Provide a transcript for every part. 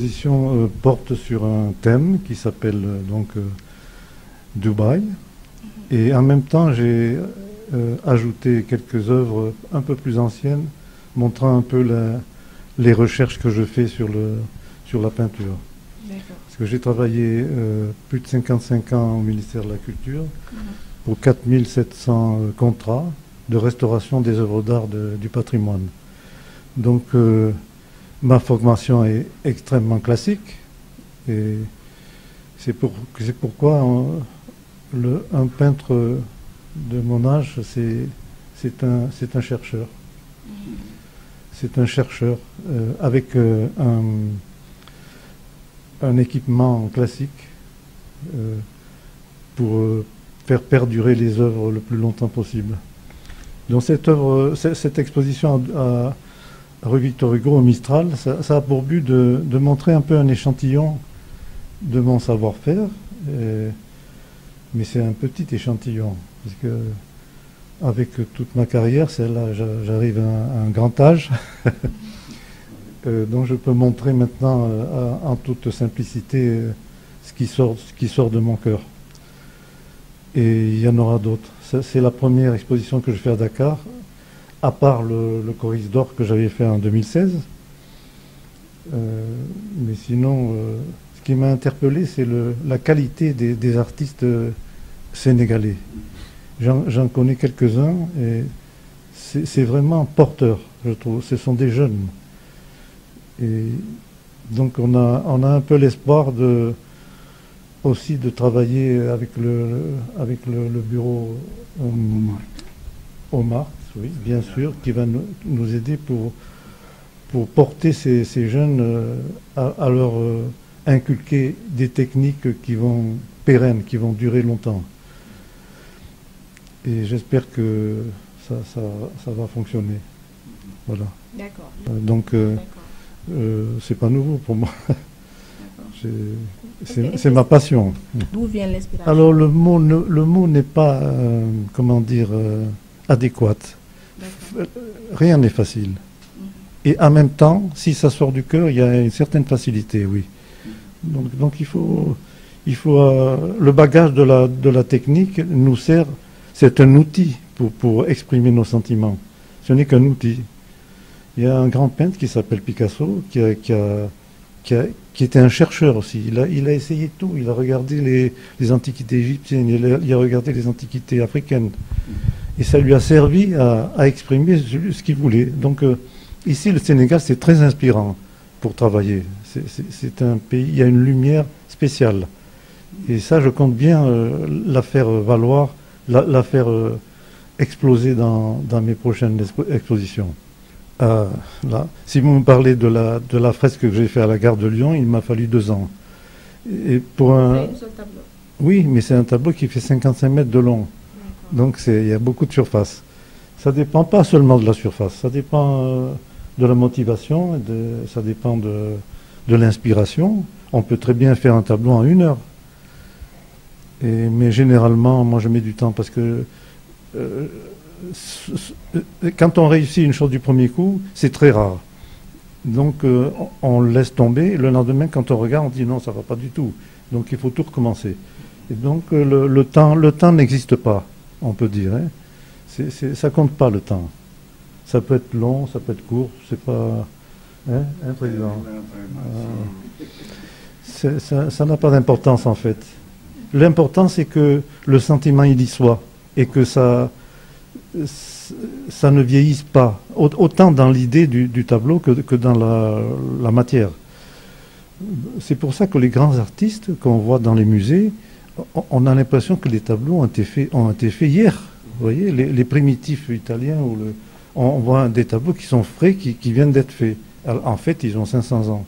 l'exposition porte sur un thème qui s'appelle Dubaï. Et en même temps, j'ai ajouté quelques œuvres un peu plus anciennes, montrant un peu les recherches que je fais sur la peinture. Parce que j'ai travaillé plus de 55 ans au ministère de la Culture pour 4700 contrats de restauration des œuvres d'art du patrimoine. Donc, ma formation est extrêmement classique et c'est pourquoi un peintre de mon âge, c'est un chercheur. C'est un chercheur avec un équipement classique pour faire perdurer les œuvres le plus longtemps possible. Donc cette exposition à rue Victor Hugo au Mistral, ça a pour but de montrer un peu un échantillon de mon savoir-faire, mais c'est un petit échantillon, parce que avec toute ma carrière, celle-là, j'arrive à un grand âge, donc je peux montrer maintenant en toute simplicité ce qui sort de mon cœur. Et il y en aura d'autres. C'est la première exposition que je fais à Dakar, à part le Coris d'Or que j'avais fait en 2016. Mais sinon, ce qui m'a interpellé, c'est la qualité des artistes sénégalais. J'en connais quelques-uns et c'est vraiment porteur, je trouve. Ce sont des jeunes. Et donc on a un peu l'espoir aussi de travailler avec le bureau au Marx, oui, bien sûr, qui va nous aider pour porter ces jeunes à leur inculquer des techniques pérennes, qui vont durer longtemps. Et j'espère que ça va fonctionner. Voilà. D'accord. Donc, c'est pas nouveau pour moi. C'est ma passion. D'où vient l'inspiration? Alors, le mot n'est pas, adéquat. Rien n'est facile. Et en même temps, si ça sort du cœur, il y a une certaine facilité, oui. Donc il faut le bagage de la technique nous sert. C'est un outil pour exprimer nos sentiments. Ce n'est qu'un outil. Il y a un grand peintre qui s'appelle Picasso, qui était un chercheur aussi. Il a essayé tout. Il a regardé les antiquités égyptiennes, il a regardé les antiquités africaines. Et ça lui a servi à exprimer ce qu'il voulait. Donc ici, le Sénégal, c'est très inspirant pour travailler. C'est un pays, il y a une lumière spéciale. Et ça, je compte bien la faire valoir, la faire exploser dans mes prochaines expositions. Là, si vous me parlez de la fresque que j'ai faite à la gare de Lyon, il m'a fallu 2 ans. Et pour un seul tableau. Oui, mais c'est un tableau qui fait 55 mètres de long. Donc il y a beaucoup de surface. Ça ne dépend pas seulement de la surface, ça dépend de la motivation, ça dépend de l'inspiration. On peut très bien faire un tableau en 1 heure. Mais généralement, moi je mets du temps parce que quand on réussit une chose du premier coup, c'est très rare. Donc on laisse tomber. Le lendemain, quand on regarde, on dit non, ça ne va pas du tout. Donc il faut tout recommencer. Et donc le temps n'existe pas, on peut dire. Hein. Ça compte pas le temps. Ça peut être long, ça peut être court. C'est pas, hein, président. Ça n'a pas d'importance en fait. L'important c'est que le sentiment il y soit et que ça ne vieillisse pas, autant dans l'idée du tableau que dans la matière. C'est pour ça que les grands artistes qu'on voit dans les musées, on a l'impression que les tableaux ont été faits hier. Vous voyez, les primitifs italiens, on voit des tableaux qui sont frais, qui viennent d'être faits. Alors, en fait, ils ont 500 ans.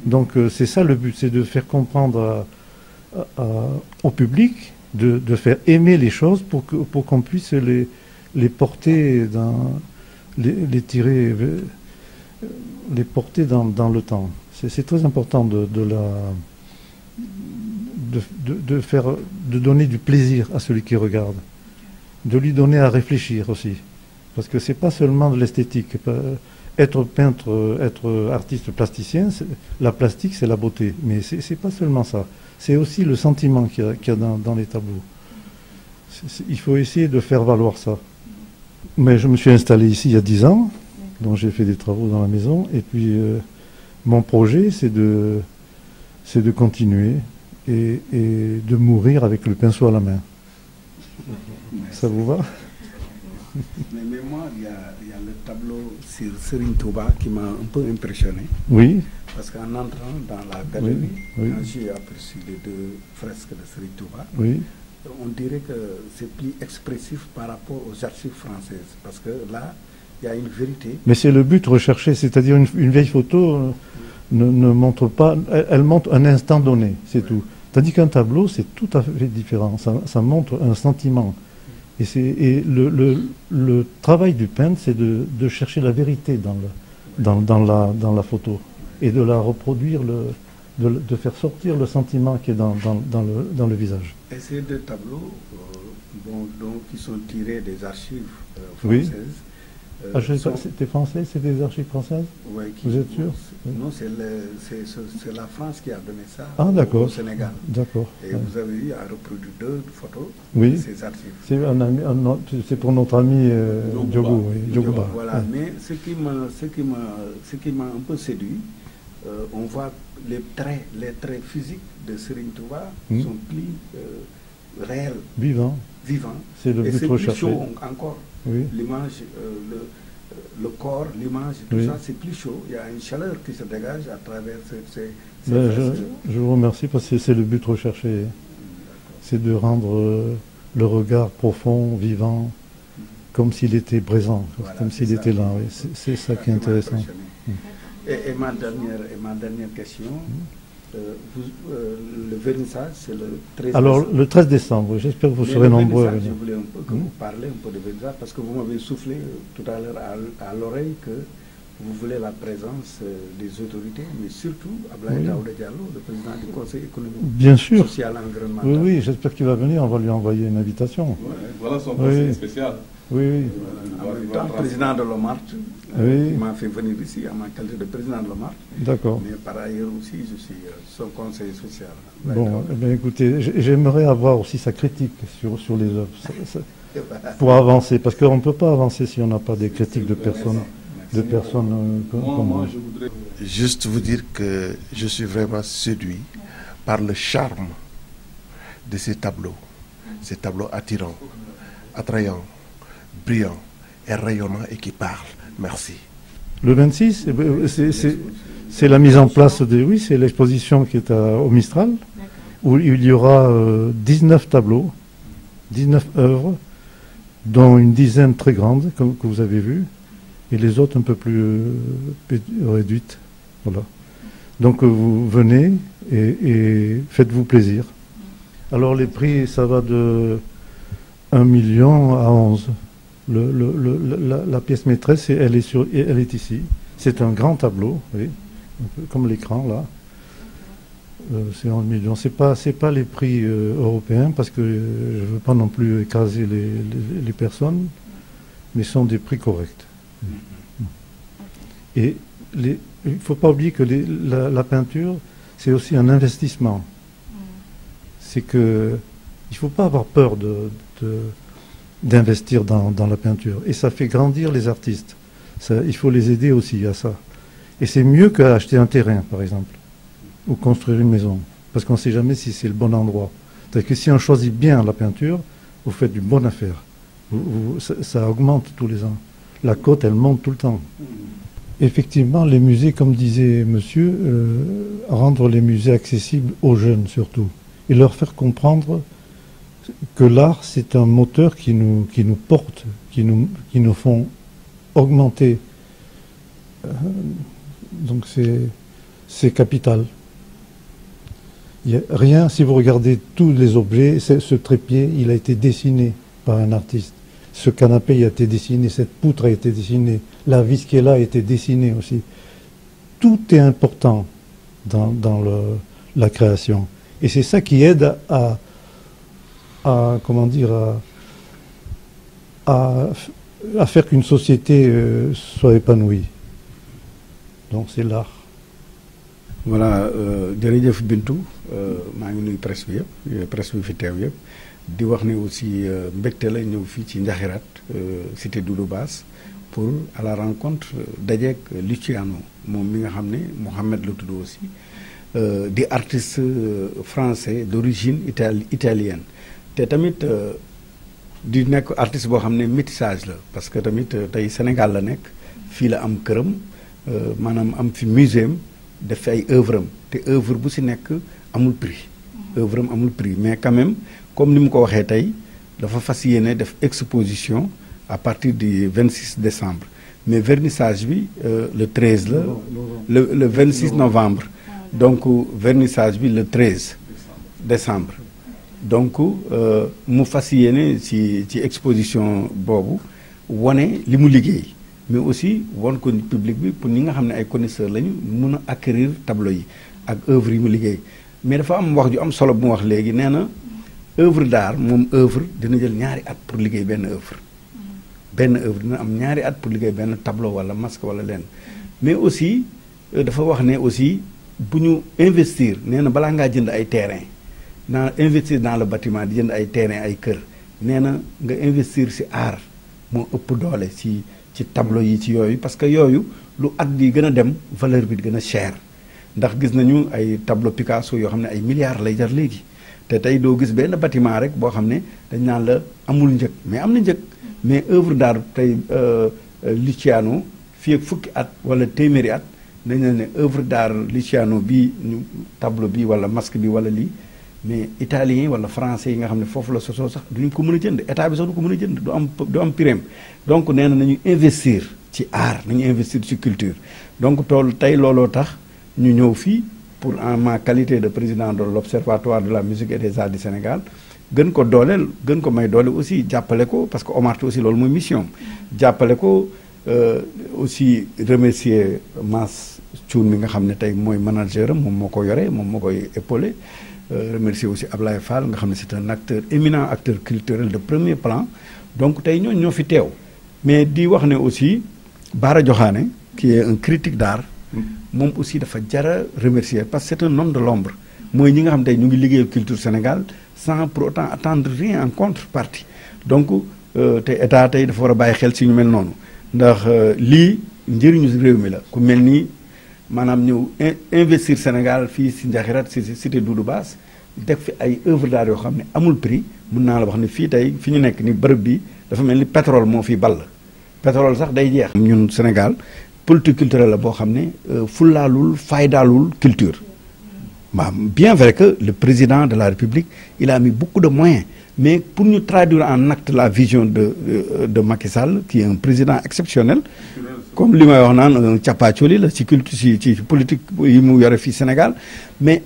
Donc c'est ça le but, c'est de faire comprendre au public, de faire aimer les choses pour qu'on puisse les porter les tirer, les porter dans le temps. C'est très important de donner du plaisir à celui qui regarde, de lui donner à réfléchir aussi, parce que c'est pas seulement de l'esthétique. être peintre, être artiste plasticien, la plastique, c'est la beauté. Mais c'est pas seulement ça. C'est aussi le sentiment qu'il y a dans les tableaux. Il faut essayer de faire valoir ça. Mais je me suis installé ici il y a 10 ans, donc j'ai fait des travaux dans la maison. Et puis, mon projet, c'est de continuer et de mourir avec le pinceau à la main. Ça vous va? Mais moi, il y a le tableau sur Serigne Touba qui m'a un peu impressionné. Oui. Parce qu'en entrant dans la galerie, oui. quand j'ai aperçu les deux fresques de Serigne Touba, Oui. on dirait que c'est plus expressif par rapport aux archives françaises. Parce que là, il y a une vérité. Mais c'est le but recherché, c'est-à-dire une vieille photo ne montre pas, elle montre un instant donné, c'est tout. Tandis qu'un tableau, c'est tout à fait différent, ça montre un sentiment. Et le travail du peintre, c'est de chercher la vérité dans la photo et de la reproduire, de faire sortir le sentiment qui est dans le visage. Et ces deux tableaux, qui sont tirés des archives françaises. Oui. C'était français, c'est des archives françaises? Oui. Vous êtes sûr? Non, c'est la France qui a donné ça au Sénégal. D'accord. Et vous avez eu à reproduire deux photos de ces archives. C'est pour notre ami Diogo. Voilà, mais ce qui m'a un peu séduit, on voit les traits physiques de Serigne Touba sont plus réels. Vivants. C'est le but recherché. C'est plus chaud encore. Oui. L'image, le corps, l'image, tout ça, c'est plus chaud. Il y a une chaleur qui se dégage à travers ces je vous remercie parce que c'est le but recherché. C'est de rendre le regard profond, vivant, comme s'il était présent, voilà, comme s'il était là. Oui. C'est ça qui est intéressant. Et ma dernière question, le vernissage, c'est le 13 décembre. Alors, le 13 décembre, j'espère que vous serez nombreux à venir. Je voulais un peu que vous parlez un peu de vernissage, parce que vous m'avez soufflé tout à l'heure à l'oreille que vous voulez la présence des autorités, mais surtout Abdoulaye Daouda Diallo, le président du Conseil économique, social et environnemental. Oui, j'espère qu'il va venir, on va lui envoyer une invitation. Voilà son conseil spécial. Oui. En même temps, président de l'OMART, il m'a fait venir ici à ma qualité de président de l'OMART. D'accord. Mais par ailleurs aussi, je suis son conseiller social. Bon, eh bien, écoutez, j'aimerais avoir aussi sa critique sur les œuvres, pour avancer, parce qu'on ne peut pas avancer si on n'a pas des critiques de personnes. Comme moi. Je voudrais juste vous dire que je suis vraiment séduit par le charme de ces tableaux attirants, attrayants, brillants et rayonnants et qui parlent. Merci. Le 26, c'est la mise en place c'est l'exposition qui est au Mistral, où il y aura 19 tableaux, 19 œuvres, dont une dizaine très grandes, comme que vous avez vu, et les autres un peu plus réduites. Voilà. Donc vous venez et faites-vous plaisir. Alors les prix, ça va de 1 million à 11. La pièce maîtresse, elle est ici. C'est un grand tableau, oui, un peu comme l'écran là. C'est 11 millions. C'est pas les prix européens, parce que je ne veux pas non plus écraser les personnes, mais ce sont des prix corrects. Et il ne faut pas oublier que la peinture, c'est aussi un investissement. C'est que il ne faut pas avoir peur d'investir dans la peinture. Et ça fait grandir les artistes. Il faut les aider aussi à ça. Et c'est mieux qu'acheter un terrain, par exemple, ou construire une maison, parce qu'on ne sait jamais si c'est le bon endroit. C'est-à-dire que si on choisit bien la peinture, vous faites une bonne affaire. Ça augmente tous les ans. La cote, elle monte tout le temps. Effectivement, les musées, comme disait monsieur, rendre les musées accessibles aux jeunes surtout, et leur faire comprendre que l'art, c'est un moteur qui nous porte, qui nous font augmenter. Donc c'est capital. Rien, si vous regardez tous les objets, ce trépied, il a été dessiné par un artiste. Ce canapé, il a été dessiné, cette poutre a été dessinée, la vis qui est là a été dessinée aussi. Tout est important dans la création. Et c'est ça qui aide à faire qu'une société soit épanouie. Donc c'est l'art. Voilà, jërëjëf Bintou maa ngi nuyu presse bi yëpp presse bi fi teew yëpp di wax ne aussi mbégte la ñëw fii ci Njaxiraat cité Doudou Bass pour à la rencontre dajeek Luciano moom mi nga xam ne Mohamed la tudd aussi di artiste français d'origine italienne te tamit di nekk artiste boo xam ne métissage la parce que tamit tey Sénégal la nekk fii la am këram maanaam am fi muséum def fi ay œuvre am te œuvre bu si nekk amul prix œuvre am amul prix mais quand même comme ni mu ko waxee tey dafa fas yéene def exposition à partir du 26 décembre mais vernissage bi le 13 la le 26 novembre donc vernissage bi le 13 décembre donc mu fas yéene ci exposition boobu wane li mu liggéey mais aussi won ko public bi pour ñi nga xam ne ay connaisseurs lañu mun a acquérir tableau yi ak œuvre yi mu liggéey mais dafa am wax ju am solo bu mu wax léegi nee na œuvre d'art moom œuvre dina jël ñaari at pour liggéey benn œuvre dina am ñaari at pour liggéey benn tableau wala masque wala leen mais aussi dafa wax ne aussi bu ñu investir nee na balaa ngaa jënd ay terrain investir dans le bâtiment di jënd ay terrain ay kër nee na nga investir ci art moo ëpp doole ci tableau yi ci yooyu parce que yooyu lu at di gën a dem valeur bi di gën a cher ndax gis nañu ay tableau Picasso yoo xam ne ay milliards lay jar léegi te tey doo gis benn bâtiment rek boo xam ne dañ naan la amul njëg mais am na njëg mais œuvre d'art tey Luciano fii ak fukki at wala téeméeri at dañ ne œuvre d'art Luciano bi ñu tableau bi wala masque bi wala lii mais italien wala français yi nga xam ne foofu la sosoo sax duñu ko mën a jënd état bi sax du ko mën a jënd du am prime donc nee na nañu investir ci art nañu investir ci culture donc tool tey looloo tax ñu ñëw fii pour en ma qualité de président de l'Observatoire de la musique et des arts du Sénégal gën ko dooleel gën ko may doole aussi jàppale ko parce que Omar aussi loolu mooy mission jàppale ko aussi remercier Mass Thioune mi nga xam ne tey mooy manager am moom moo ko yore moom moo koy épaulé remercier aussi Ablaye Fall nga xam ne c'est un acteur éminent acteur culturel de premier plan donc tey ñooñu ñoo fi teew mais di wax ne aussi Bara Diokhane qui est un critique d'art moom aussi dafa jara remercier parce que c'est un homme de l'ombre mooy ñi nga xam tey ñu ngi liggéeyal culture Sénégal sans pour autant attendre rien en contrepartie donc te état tey dafa war a bàyyi xel si ñu mel noonu ndax lii njëriñu réew mi la ku mel nii maanaam ñëw investir Sénégal fii si Njaxiraat si cité Doudou Bass def fi ay œuvre d'art yoo xam ne amul prix mun naa la wax ne fii tey fi ñu nekk ni bërëb bi dafa mel ni pétrole moo fi ball pétrole sax day jeex. ñun Sénégal politique culturelle la boo xam ne fulaalul faydaalul culture bien vrai que le président de la République il a mis beaucoup de moyens mais pour ñu traduire en acte la vision de Macky Sall qui est un président exceptionnel comme li may wax naan capacoli la ci culture ci politique yi mu yore fii Sénégal mais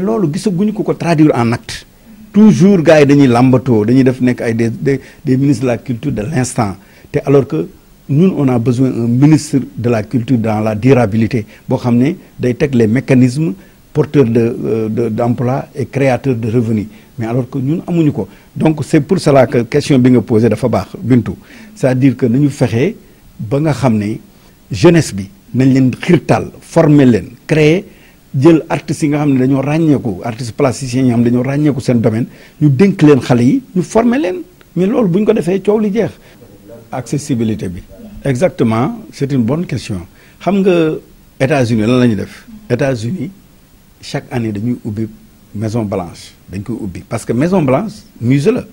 loolu gisaguñu ko traduire en acte toujours gars yi dañuy làmbatoo dañuy def nekk ay des ministres de la culture de l'instant te alors que ñun on a besoin un ministre de la culture dans la durabilité boo xam ne day teg les mécanismes porteurs d'emploi et créateurs de revenus mais alors que ñun amuñu ko donc c'est pour cela que question bi nga posé dafa baax Bintou c'est-à-dire que nañu fexe ba nga xam ne jeunesse bi nañ leen xiirtal former leen créer jël artistes yi nga xam ne dañoo ràññeeku artistes plasticiens yi nga xam ne dañoo ràññeeku seen domaine ñu dénk leen xale yi ñu former leen mais loolu bu ñu ko defee coow li jeex accessibilité bi exactement c'est une bonne question xam nga États-Unis lan la ñuy def États-Unis chaque année dañuy ubbi Maison Blanche dañ koy ubbi parce que Maison Blanche musée la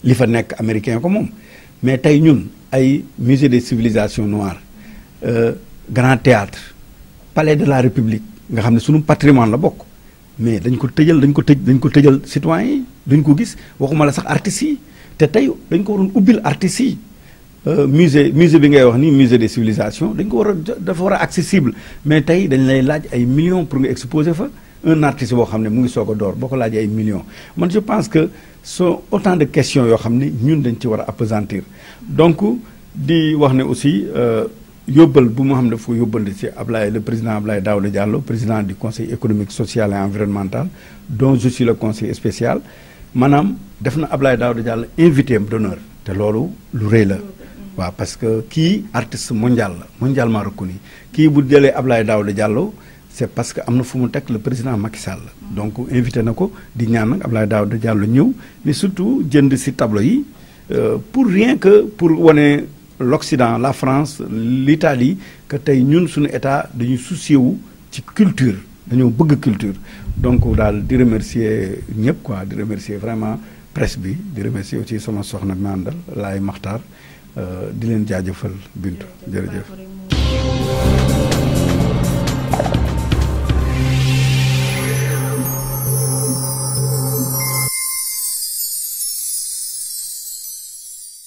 li fa nekk américain ko moom mais tey ñun ay musée des civilisations noires Grand Théâtre Palais de la République nga xam ne sunu patrimoine la bokk mais dañ ko tëjal citoyens yi duñ ko gis waxuma la sax artistes yi te tey dañ ko waroon ubbil artistes yi musée bi ngay wax ni musée des civilisations dañ ko dafa war a accessible mais tey dañ lay laaj ay millions pour nga exposer fa un artiste boo xam ne mu ngi soog a door boo ko laajee ay millions man je pense que sont autant de questions yoo xam ne ñun dañ ci war a appesantir donc di wax ne aussi yóbbal bu mu xam ne dafa yóbbal ci Ablaye le président Ablaye Daouda Diallo président du conseil économique social et environnemental dont je suis le conseiller spécial maanaam def na Ablaye Daouda Diallo invité d'honneur te loolu lu rëy la waaw parce que kii artiste mondial la mondialement reconnu kii bu jëlee Abdoulaye Daouda Diallo c'est parce que am na fu mu teg le président Macky Sall donc invité na ko di ñaan nag Abdoulaye Daouda Diallo ñëw mais surtout jënd ci tableau yi pour rien que pour wane l'Occident la France l'Italie que tey ñun suñu état dañuy soucier wu ci culture dañoo bëgg culture donc daal di remercier ñëpp quoi di remercier vraiment presse bi di remercier aussi sama soxna bi ma àndal Laay Maxtaar di leen jaajëfal Bintu jërëjëf